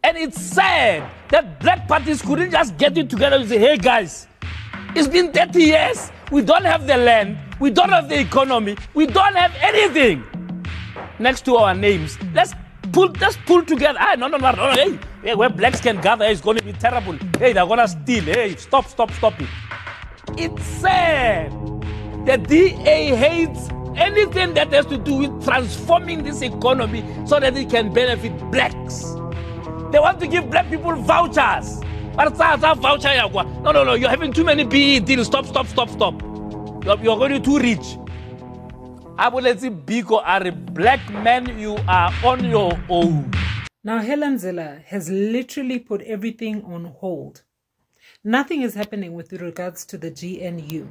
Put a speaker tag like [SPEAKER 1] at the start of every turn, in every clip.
[SPEAKER 1] And it's sad that black parties couldn't just get it together and say, hey guys, it's been 30 years. We don't have the land. We don't have the economy. We don't have anything next to our names. Let's pull together. No. Hey, where blacks can gather, it's going to be terrible. Hey, they're going to steal. Hey, stop it. It's sad. The DA hates anything that has to do with transforming this economy so that it can benefit blacks. They want to give black people vouchers. No, you're having too many BE deals. Stop. You're going too rich. I will let you Biko are a black man, you are on your own.
[SPEAKER 2] Now Helen Zille has literally put everything on hold. Nothing is happening with regards to the GNU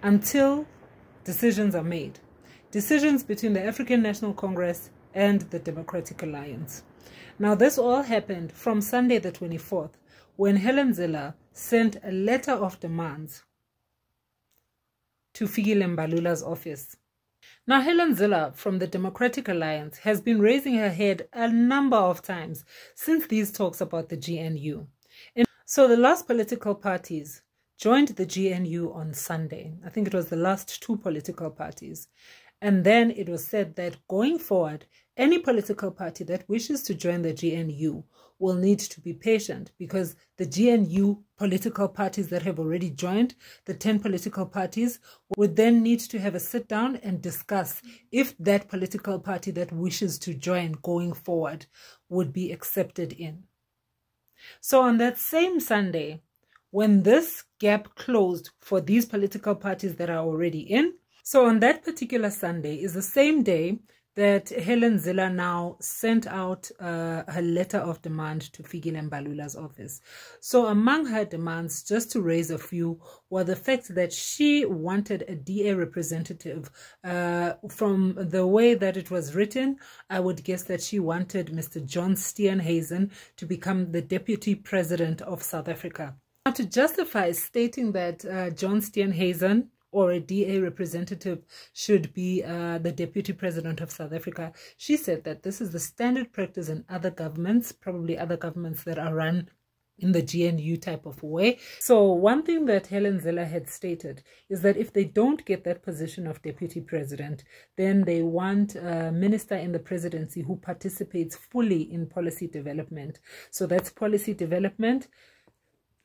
[SPEAKER 2] until decisions are made. Decisions between the African National Congress and the Democratic Alliance. Now this all happened from Sunday the 24th when Helen Zille sent a letter of demands to Fikile Mbalula's office. Now Helen Zille from the Democratic Alliance has been raising her head a number of times since these talks about the GNU. So the last political parties joined the GNU on Sunday. I think it was the last two political parties. And then it was said that going forward, any political party that wishes to join the GNU will need to be patient because the GNU political parties that have already joined, the 10 political parties, would then need to have a sit down and discuss if that political party that wishes to join going forward would be accepted in. So on that same Sunday, when this gap closed for these political parties that are already in, so on that particular Sunday is the same day that Helen Zille now sent out her letter of demand to Fikile Mbalula's office. So among her demands, just to raise a few, were the fact that she wanted a DA representative. From the way that it was written, I would guess that she wanted Mr. John Steenhuisen to become the Deputy President of South Africa. Now, to justify stating that John Steenhuisen or a DA representative should be the Deputy President of South Africa, she said that this is the standard practice in other governments, probably other governments that are run in the GNU type of way. So one thing that Helen Zille had stated is that if they don't get that position of Deputy President, then they want a minister in the presidency who participates fully in policy development. So that's policy development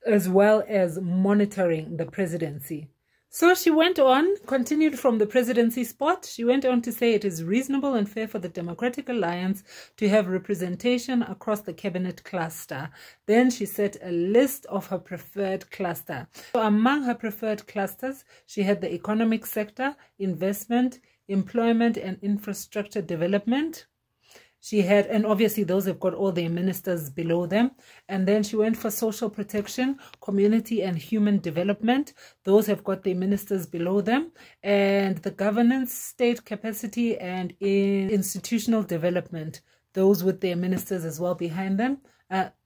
[SPEAKER 2] as well as monitoring the presidency. So she went on, continued from the presidency spot. She went on to say it is reasonable and fair for the Democratic Alliance to have representation across the cabinet cluster. Then she set a list of her preferred cluster. So among her preferred clusters, she had the economic sector, investment, employment and infrastructure development. She had, and obviously those have got all their ministers below them. And then she went for social protection, community and human development. Those have got their ministers below them. And the governance, state capacity and institutional development, those with their ministers as well behind them.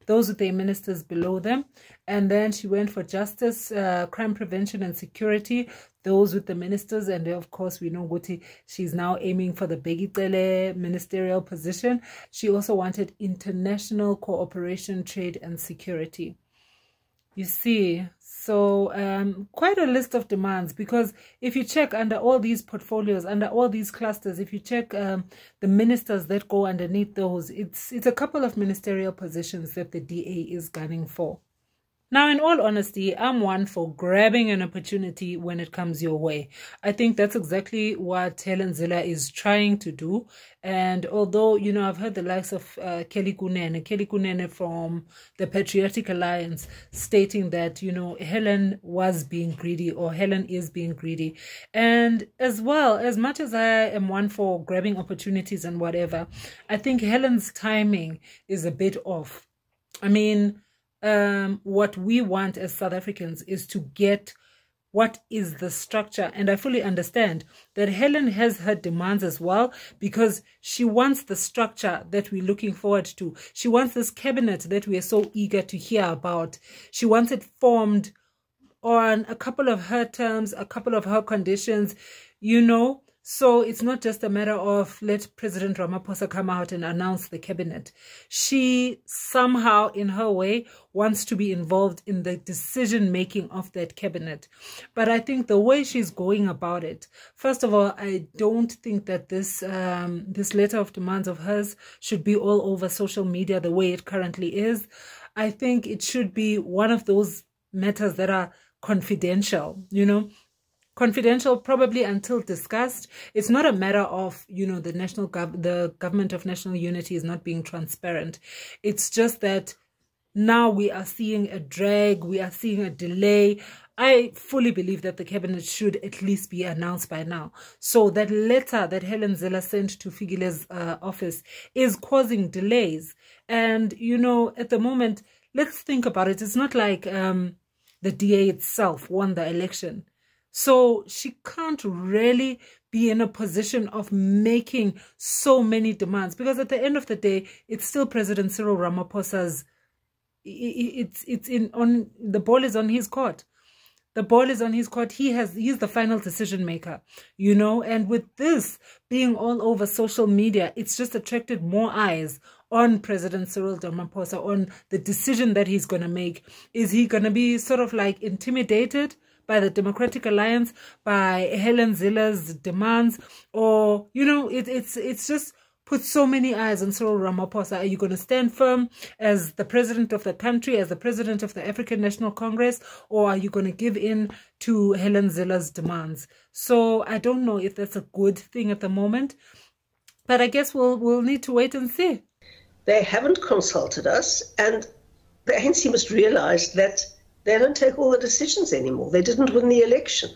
[SPEAKER 2] Those with their ministers below them. And then she went for justice, crime prevention and security, those with the ministers. And of course, we know Guti, she's now aiming for the Begitele ministerial position. She also wanted international cooperation, trade and security. You see, so quite a list of demands, because if you check under all these portfolios, under all these clusters, if you check the ministers that go underneath those, it's a couple of ministerial positions that the DA is gunning for. Now, in all honesty, I'm one for grabbing an opportunity when it comes your way. I think that's exactly what Helen Zille is trying to do. And although, you know, I've heard the likes of Kelly Kunene from the Patriotic Alliance stating that, you know, Helen was being greedy, or Helen is being greedy. And as well, as much as I am one for grabbing opportunities and whatever, I think Helen's timing is a bit off. I mean, what we want as South Africans is to get what is the structure. And I fully understand that Helen has her demands as well, because she wants the structure that we're looking forward to. She wants this cabinet that we are so eager to hear about. She wants it formed on a couple of her terms, a couple of her conditions, you know. So it's not just a matter of let President Ramaphosa come out and announce the cabinet. She somehow, in her way, wants to be involved in the decision-making of that cabinet. But I think the way she's going about it, first of all, I don't think that this letter of demands of hers should be all over social media the way it currently is. I think it should be one of those matters that are confidential, you know, confidential probably until discussed. It's not a matter of, you know, the government of national unity is not being transparent. It's just that now we are seeing a drag, we are seeing a delay. I fully believe that the cabinet should at least be announced by now. So that letter that Helen Zille sent to Figile's office is causing delays. And, you know, at the moment, let's think about it. It's not like the DA itself won the election. So she can't really be in a position of making so many demands, because at the end of the day, it's still President Cyril Ramaphosa's, the ball is on his court. The ball is on his court. He's the final decision maker, you know, and with this being all over social media, it's just attracted more eyes on President Cyril Ramaphosa, on the decision that he's going to make. Is he going to be sort of like intimidated by the Democratic Alliance, by Helen Zille's demands, or, you know, it's just put so many eyes on Cyril Ramaphosa. Are you going to stand firm as the president of the country, as the president of the African National Congress, or are you going to give in to Helen Zille's demands? So I don't know if that's a good thing at the moment, but I guess we'll need to wait and see.
[SPEAKER 3] They haven't consulted us, and the ANC must realize that they don't take all the decisions anymore. They didn't win the election.